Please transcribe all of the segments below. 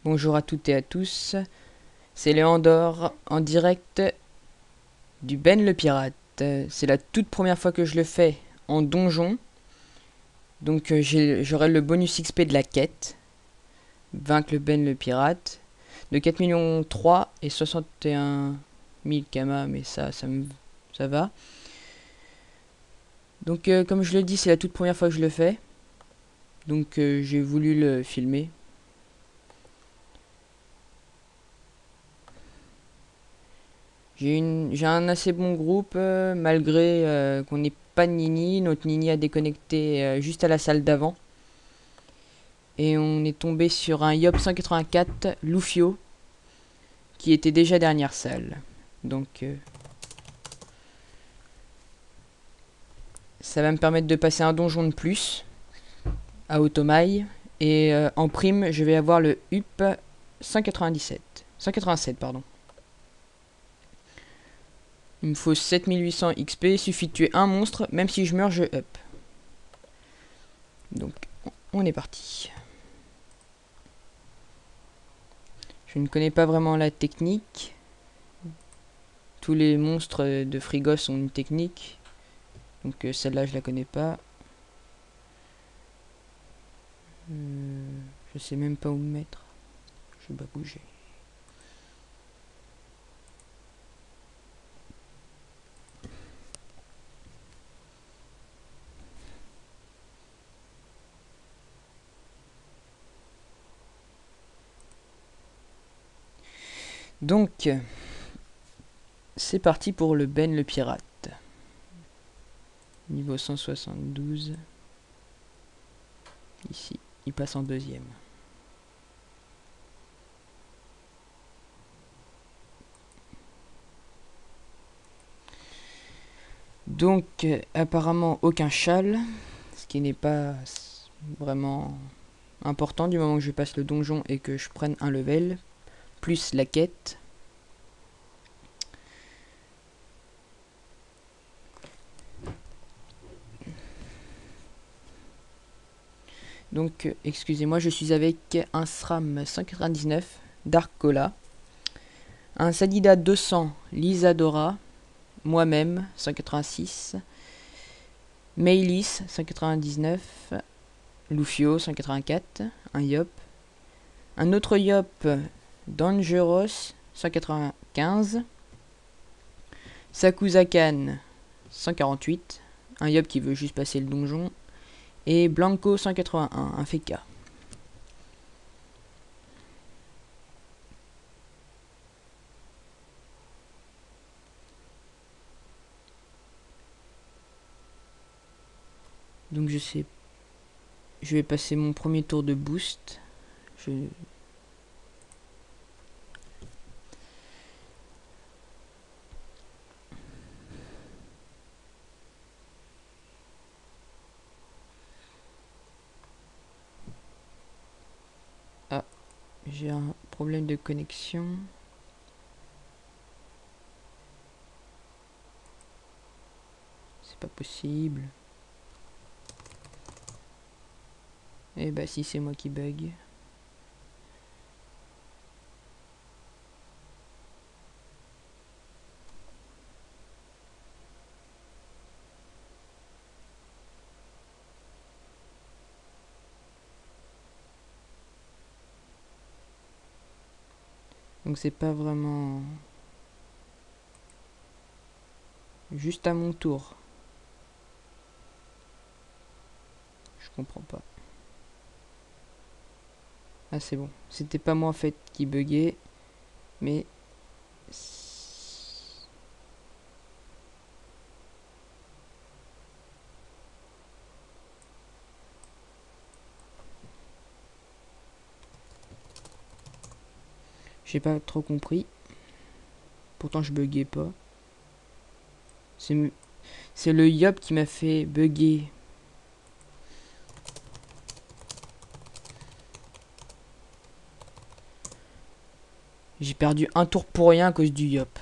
Bonjour à toutes et à tous, c'est Léandore en direct du Ben le Pirate. C'est la toute première fois que je le fais en donjon, donc j'aurai le bonus XP de la quête, vaincre le Ben le Pirate, de 4 millions 3 et 61 000 kamas, mais ça va. Donc comme je le dis, c'est la toute première fois que je le fais, donc j'ai voulu le filmer. J'ai un assez bon groupe, malgré qu'on n'ait pas de Nini. Notre Nini a déconnecté juste à la salle d'avant. Et on est tombé sur un Yop 184 Lufio qui était déjà dernière salle. Donc ça va me permettre de passer un donjon de plus à Automail. Et en prime, je vais avoir le UP 197. 187, pardon. Il me faut 7800 XP, suffit de tuer un monstre, même si je meurs, je up. Donc, on est parti. Je ne connais pas vraiment la technique. Tous les monstres de Frigos ont une technique. Donc celle-là, je la connais pas. Je sais même pas où me mettre. Je vais pas bouger. Donc, c'est parti pour le Ben le Pirate. Niveau 172. Ici, il passe en deuxième. Donc, apparemment, aucun châle. Ce qui n'est pas vraiment important du moment que je passe le donjon et que je prenne un level. Plus la quête. Donc, excusez-moi, je suis avec un SRAM 199 Dark Cola, un Sadida 200 Lisadora, moi-même 186, Maylis 199, Lufio 184, un Yop, un autre Yop Dangeros 195, Sakuzakan 148, un Yop qui veut juste passer le donjon, et Blanco 181, un Feka. Donc je vais passer mon premier tour de boost. Je Ah, j'ai un problème de connexion. C'est pas possible. Eh bah si, c'est moi qui bug. Donc c'est pas vraiment juste à mon tour. Je comprends pas. Ah c'est bon. C'était pas moi en fait qui buguait, mais j'ai pas trop compris. Pourtant je buguais pas. C'est le Yop qui m'a fait bugger. J'ai perdu un tour pour rien à cause du Yop.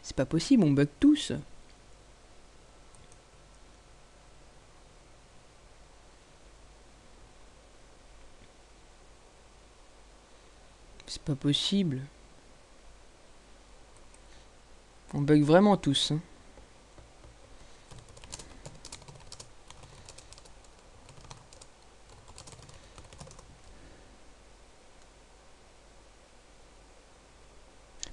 C'est pas possible, on bug tous. C'est pas possible. On bug vraiment tous. Hein.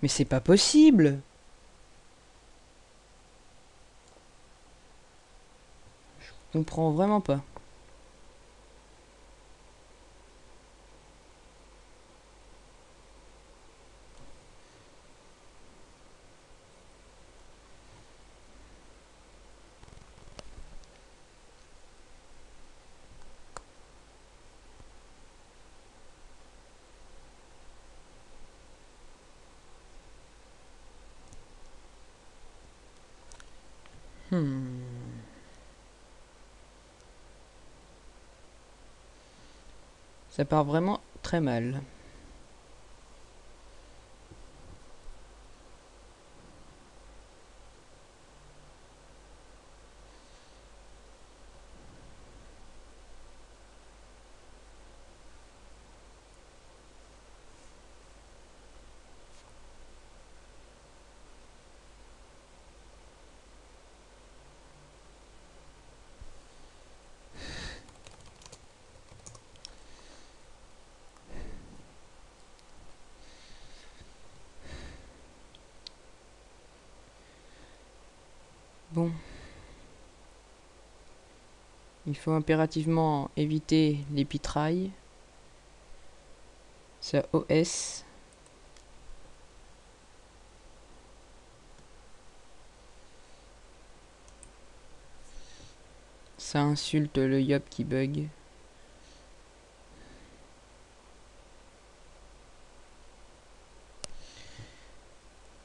Mais c'est pas possible. Je comprends vraiment pas. Ça part vraiment très mal. Bon. Il faut impérativement éviter les pitrailles. Ça OS. Ça insulte le yop qui bug.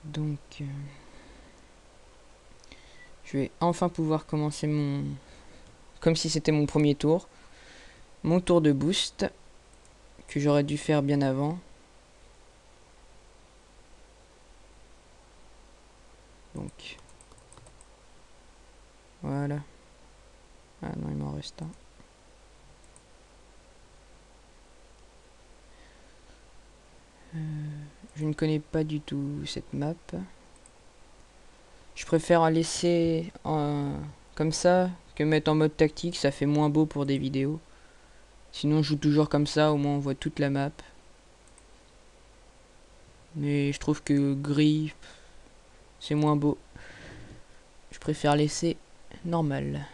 Donc, je vais enfin pouvoir commencer mon... Comme si c'était mon premier tour. Mon tour de boost. Que j'aurais dû faire bien avant. Donc, voilà. Ah non, il m'en reste un. Je ne connais pas du tout cette map. Je préfère laisser comme ça que mettre en mode tactique, ça fait moins beau pour des vidéos. Sinon je joue toujours comme ça, au moins on voit toute la map. Mais je trouve que gris, c'est moins beau. Je préfère laisser normal.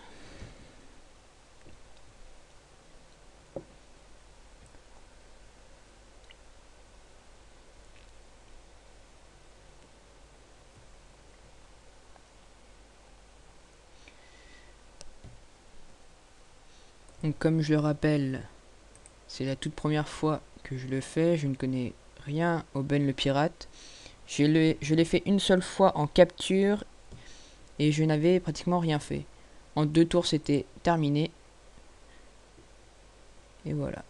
Donc comme je le rappelle, c'est la toute première fois que je le fais, je ne connais rien au Ben le pirate. Je l'ai fait une seule fois en capture et je n'avais pratiquement rien fait. En 2 tours c'était terminé. Et voilà.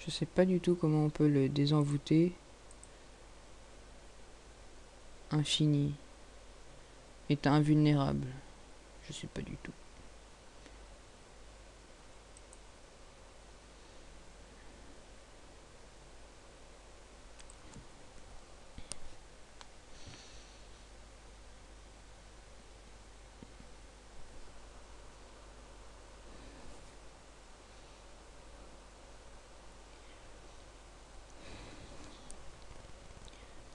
Je sais pas du tout comment on peut le désenvoûter. Infini. Est invulnérable. Je sais pas du tout.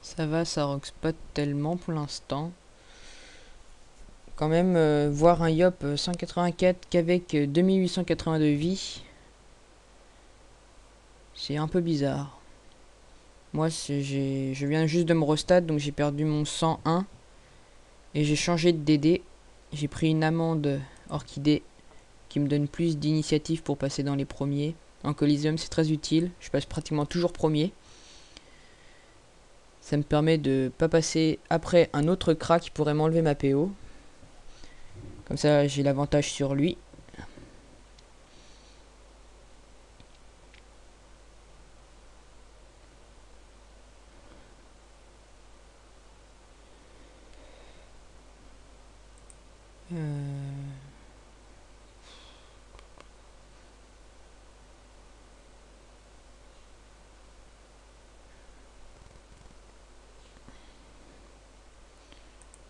Ça va, ça rox pas tellement pour l'instant. Quand même, voir un Yop 184 qu'avec 2882 vies. C'est un peu bizarre. Moi, je viens juste de me restat, donc j'ai perdu mon 101. Et j'ai changé de DD. J'ai pris une amende orchidée qui me donne plus d'initiative pour passer dans les premiers. En Coliseum, c'est très utile. Je passe pratiquement toujours premier. Ça me permet de pas passer après un autre crack qui pourrait m'enlever ma PO. Comme ça, j'ai l'avantage sur lui.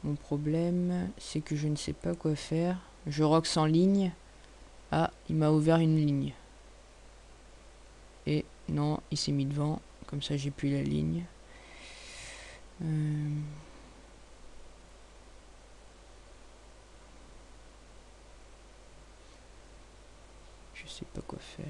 Mon problème, c'est que je ne sais pas quoi faire. Je rox en ligne. Ah, il m'a ouvert une ligne. Et non, il s'est mis devant. Comme ça, j'ai plus la ligne. Je sais pas quoi faire.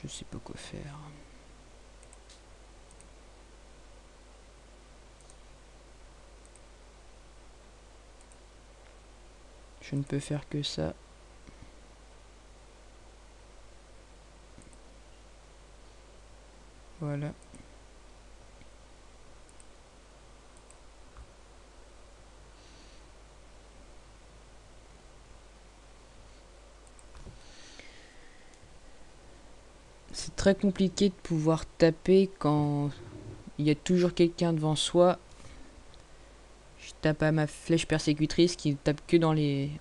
Je sais pas quoi faire. Je ne peux faire que ça. Voilà. C'est très compliqué de pouvoir taper quand il y a toujours quelqu'un devant soi. Je tape à ma flèche persécutrice qui tape que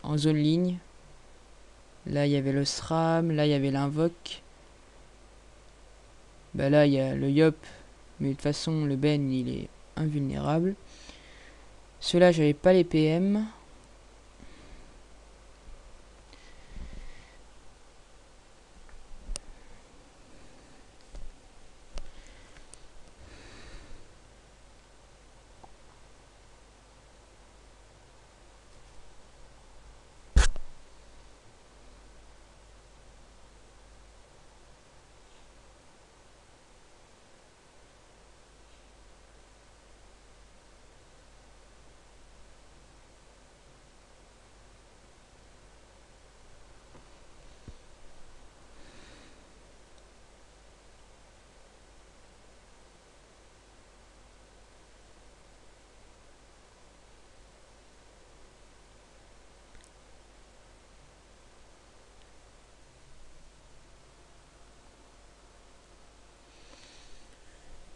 en zone ligne. Là, il y avait le SRAM, là, il y avait l'invoque. Bah là, il y a le Yop, mais de toute façon, le Ben, il est invulnérable. Ceux-là, j'avais pas les PM.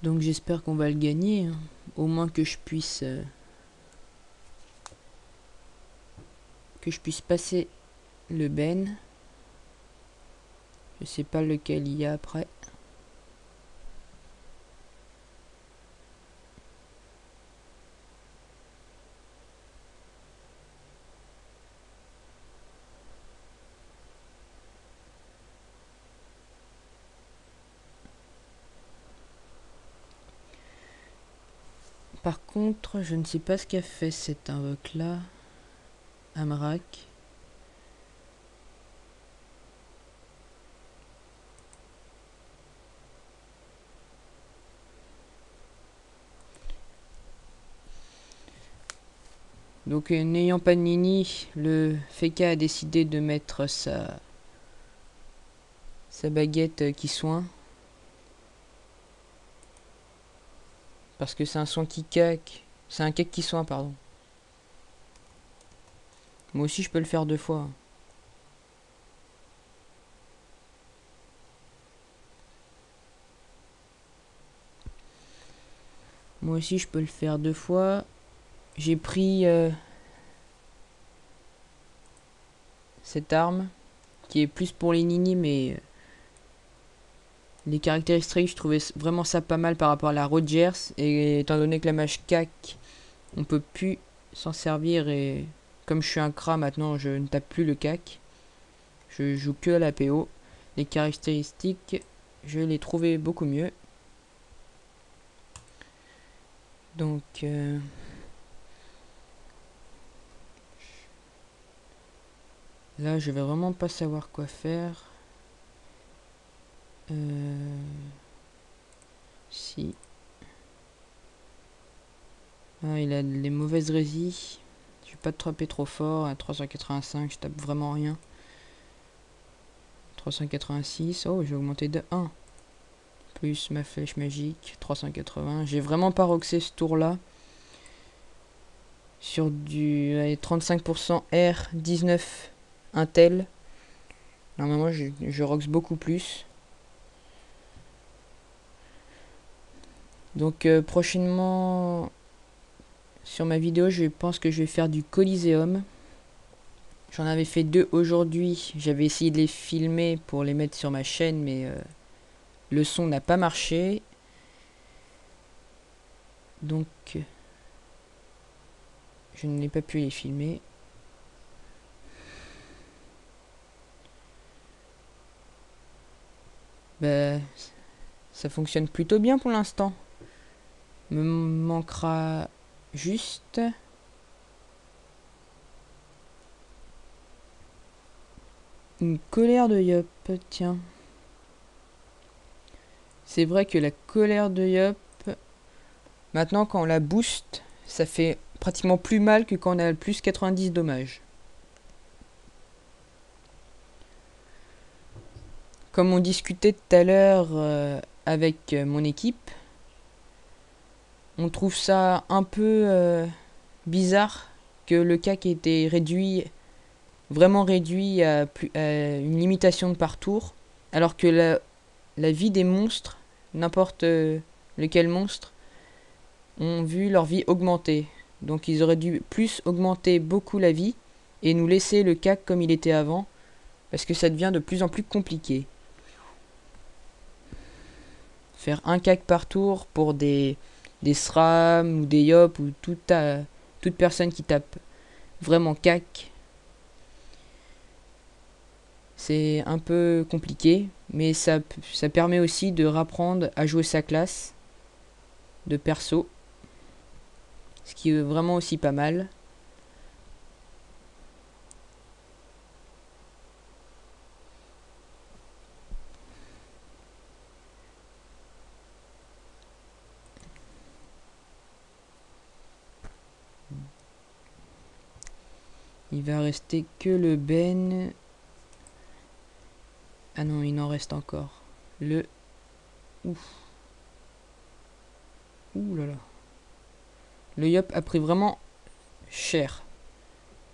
Donc j'espère qu'on va le gagner, hein. Au moins que je puisse passer le Ben. Je sais pas lequel il y a après. Par contre, je ne sais pas ce qu'a fait cet invoque là. Amrak. Donc n'ayant pas de Nini, le Feka a décidé de mettre sa baguette qui soin. Parce que c'est un soin qui caque. C'est un cake qui soin, pardon. Moi aussi je peux le faire 2 fois. Moi aussi je peux le faire 2 fois. J'ai pris cette arme qui est plus pour les nini, mais les caractéristiques, je trouvais vraiment ça pas mal par rapport à la Rogers. Et étant donné que la mage cac, on peut plus s'en servir. Et comme je suis un crat maintenant, je ne tape plus le cac. Je joue que à la PO. Les caractéristiques, je les trouvais beaucoup mieux. Donc Là, je vais vraiment pas savoir quoi faire. Si. Ah, il a les mauvaises résines. Je vais pas te taper trop fort. À 385, je tape vraiment rien. 386. Oh, j'ai augmenté de 1. Plus ma flèche magique. 380. J'ai vraiment pas roxé ce tour-là. Sur du 35% R, 19 Intel. Normalement, je rox beaucoup plus. Donc, prochainement, sur ma vidéo, je pense que je vais faire du Coliseum. J'en avais fait 2 aujourd'hui. J'avais essayé de les filmer pour les mettre sur ma chaîne, mais le son n'a pas marché. Donc, je n'ai pas pu les filmer. Bah, ça fonctionne plutôt bien pour l'instant. Me manquera juste une colère de Yop. Tiens. C'est vrai que la colère de Yop, maintenant quand on la booste, ça fait pratiquement plus mal que quand on a le plus 90 dommages. Comme on discutait tout à l'heure avec mon équipe, on trouve ça un peu bizarre que le CAC ait été réduit, vraiment réduit à une limitation de par tour, alors que la vie des monstres, n'importe lequel monstre, ont vu leur vie augmenter. Donc ils auraient dû plus augmenter beaucoup la vie et nous laisser le CAC comme il était avant, parce que ça devient de plus en plus compliqué. Faire un CAC par tour pour des SRAM ou des YOP ou toute personne qui tape vraiment CAC, c'est un peu compliqué, mais ça permet aussi de rapprendre à jouer sa classe de perso, ce qui est vraiment aussi pas mal. Il va rester que le Ben. Ah non, il en reste encore. Le... Ouf. Ouh là là. Le Yop a pris vraiment cher.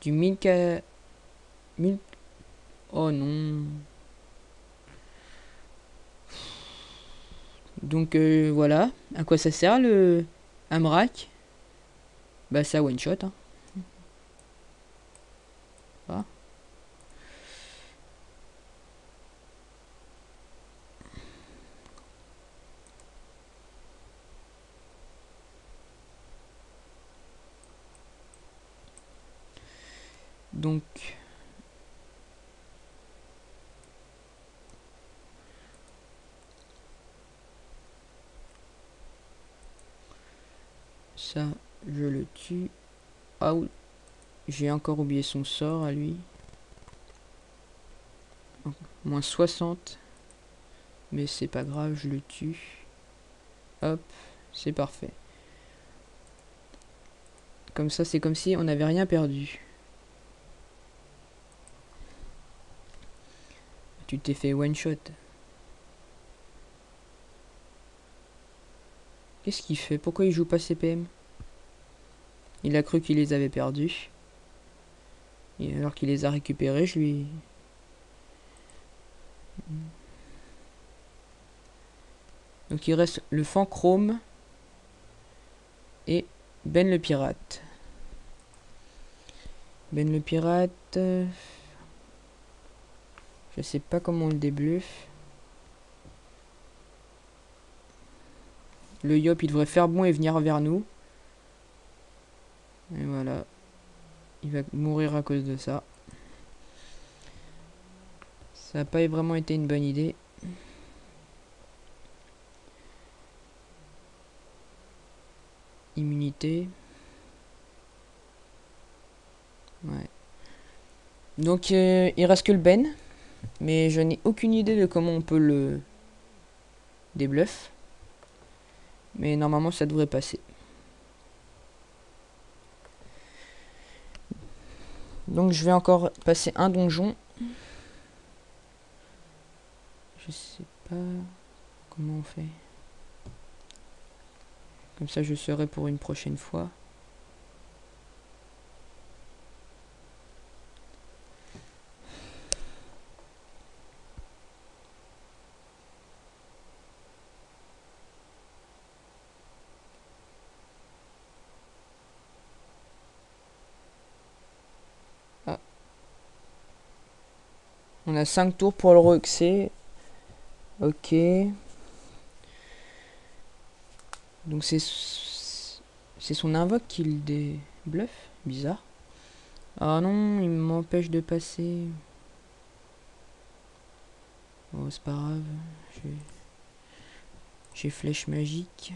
Du 1000... 1000... Oh non. Donc voilà. À quoi ça sert le Amrak? Bah ça one shot. Hein. Ah. Donc... Ça, je le tue. Ah, j'ai encore oublié son sort à lui. Moins 60. Mais c'est pas grave, je le tue. Hop, c'est parfait. Comme ça, c'est comme si on n'avait rien perdu. Tu t'es fait one shot. Qu'est-ce qu'il fait? Pourquoi il joue pas CPM? Il a cru qu'il les avait perdus. Et alors qu'il les a récupérés, je lui... Donc il reste le Fanchrome et Ben le pirate. Ben le pirate... je sais pas comment on le débluffe. Le Yop, il devrait faire bon et venir vers nous. Et voilà. Il va mourir à cause de ça. Ça n'a pas vraiment été une bonne idée. Immunité. Ouais. Donc il reste que le Ben. Mais je n'ai aucune idée de comment on peut le débluff. Mais normalement ça devrait passer. Donc je vais encore passer un donjon. Je sais pas comment on fait. Comme ça je saurai pour une prochaine fois. Ah. On a 5 tours pour le roxer. Ok. Donc c'est son invoque qui le débluffe. Bizarre. Ah non, il m'empêche de passer. Oh, c'est pas grave. J'ai flèche magique.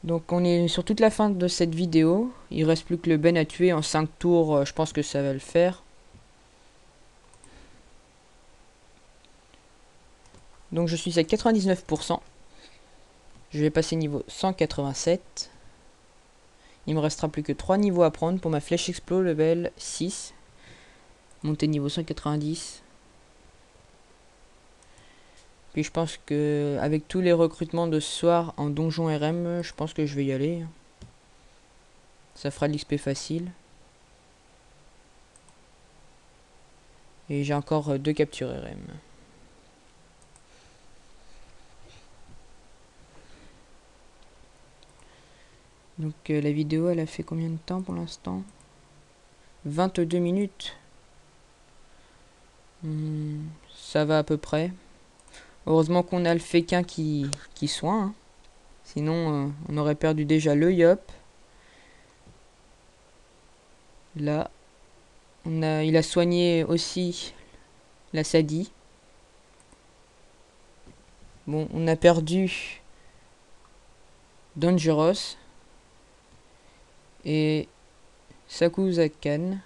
Donc on est sur toute la fin de cette vidéo. Il reste plus que le Ben à tuer en 5 tours. Je pense que ça va le faire. Donc je suis à 99%. Je vais passer niveau 187. Il me restera plus que 3 niveaux à prendre pour ma flèche explo level 6. Monter niveau 190. Puis je pense que avec tous les recrutements de ce soir en donjon RM, je pense que je vais y aller. Ça fera de l'XP facile. Et j'ai encore 2 captures RM. Donc la vidéo elle a fait combien de temps pour l'instant? 22 minutes. Ça va à peu près. Heureusement qu'on a le féquin qui soigne. Hein. Sinon on aurait perdu déjà le Yop. Là. Il a soigné aussi la Sadie. Bon, on a perdu Dangerous. Et Sakuzakan.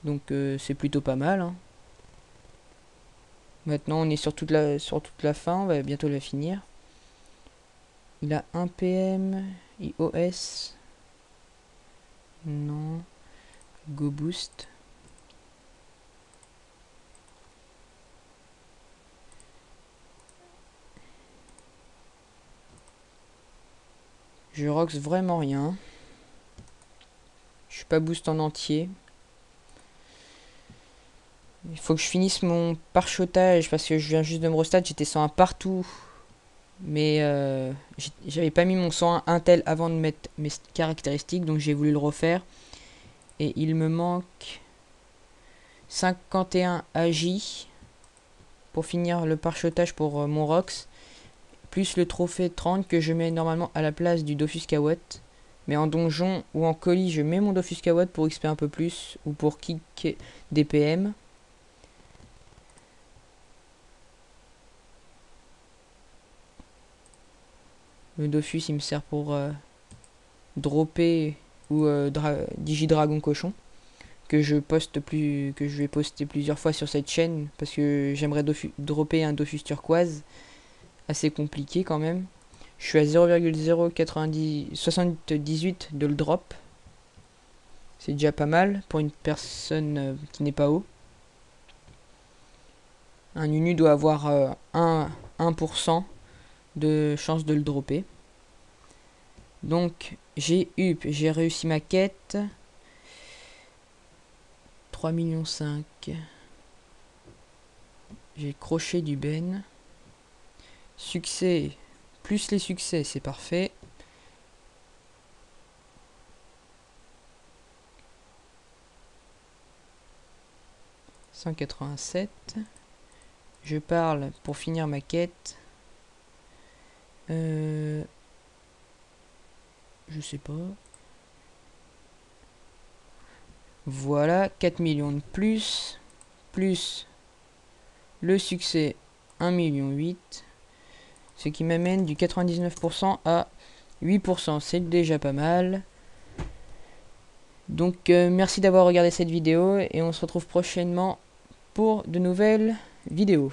Donc c'est plutôt pas mal. Hein. Maintenant on est sur toute la fin, on va bientôt la finir. Il a 1 PM, iOS. Non. Go Boost. Je rox vraiment rien. Je suis pas boost en entier. Il faut que je finisse mon parchotage parce que je viens juste de me restat. J'étais 101 partout. Mais j'avais pas mis mon 101 Intel avant de mettre mes caractéristiques. Donc j'ai voulu le refaire. Et il me manque 51 AJ pour finir le parchotage pour mon Rox. Plus le trophée 30 que je mets normalement à la place du Dofus Kawat. Mais en donjon ou en colis, je mets mon Dofus Kawat pour XP un peu plus ou pour kick des PM. Le Dofus il me sert pour dropper ou Digidragon Cochon. Que je vais poster plusieurs fois sur cette chaîne parce que j'aimerais dropper un Dofus turquoise. Assez compliqué quand même. Je suis à 0,078 de le drop. C'est déjà pas mal pour une personne qui n'est pas haut. Un Nunu doit avoir 1% de chance de le dropper. Donc j'ai réussi ma quête. 3,5 millions. J'ai crochet du Ben. Succès. Plus les succès, c'est parfait. « 187. Je parle pour finir ma quête. Je sais pas. Voilà, 4 millions de plus plus le succès 1,8 million, ce qui m'amène du 99% à 8%. C'est déjà pas mal. Donc merci d'avoir regardé cette vidéo et on se retrouve prochainement pour de nouvelles vidéos.